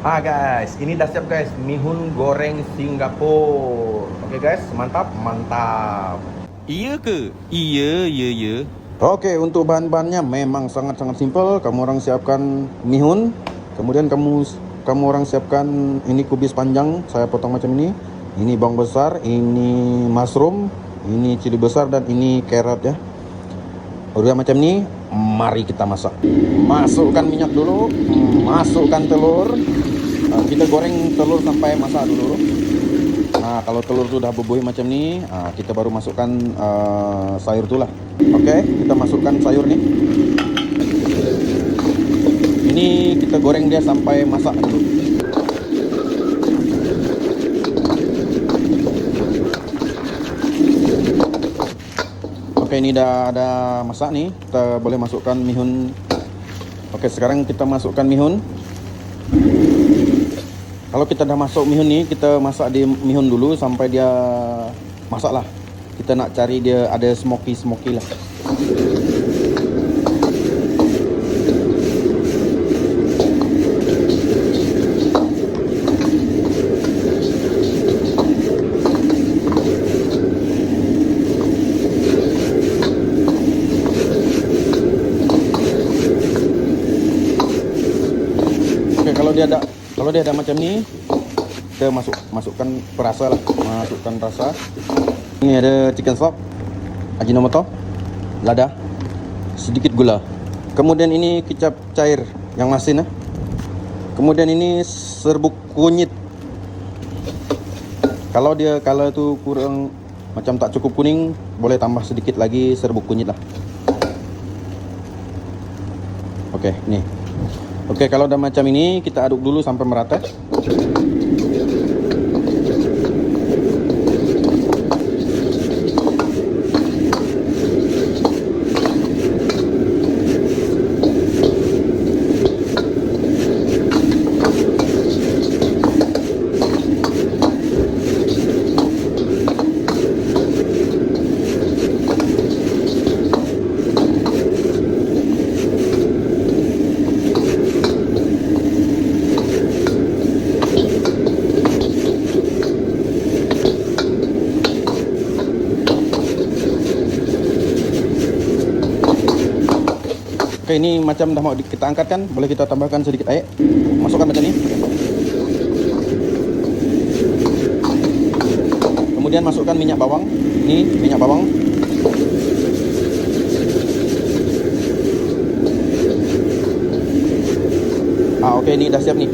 Guys, ini dah siap guys, mihun goreng Singapura. Oke guys, mantap, mantap. Iya ke? Iya. Oke, untuk bahan-bahannya memang sangat-sangat simpel. Kamu orang siapkan mihun, kemudian kamu orang siapkan ini kubis panjang, saya potong macam ini. Ini bawang besar, ini mushroom, ini cili besar dan ini carrot ya. Udah macam ini, mari kita masak. Masukkan minyak dulu, masukkan telur. Kita goreng telur sampai masak dulu. Nah, kalau telur itu udah berbuih macam ini, kita baru masukkan sayur itulah. Oke, kita masukkan sayur nih. Ini kita goreng dia sampai masak dulu. Oke, ini dah ada masak nih. Kita boleh masukkan mihun. Oke, sekarang kita masukkan mihun. Kalau kita dah masuk mihun nih, kita masak di mihun dulu sampai dia masak lah. Kita nak cari dia ada smoky lah. Oke, kalau dia ada macam ni, kita masukkan perasa lah, masukkan rasa. Ini ada chicken stock, ajinomoto, lada, sedikit gula. Kemudian ini kicap cair yang masin. Kemudian ini serbuk kunyit. Kalau itu kurang macam tak cukup kuning, boleh tambah sedikit lagi serbuk kunyit lah. Oke, nih. Oke, kalau udah macam ini, kita aduk dulu sampai merata. Oke, ini macam dah mau kita angkat kan, boleh kita tambahkan sedikit air. Masukkan macam ni. Kemudian masukkan minyak bawang. Ini minyak bawang. Oke, ini dah siap nih.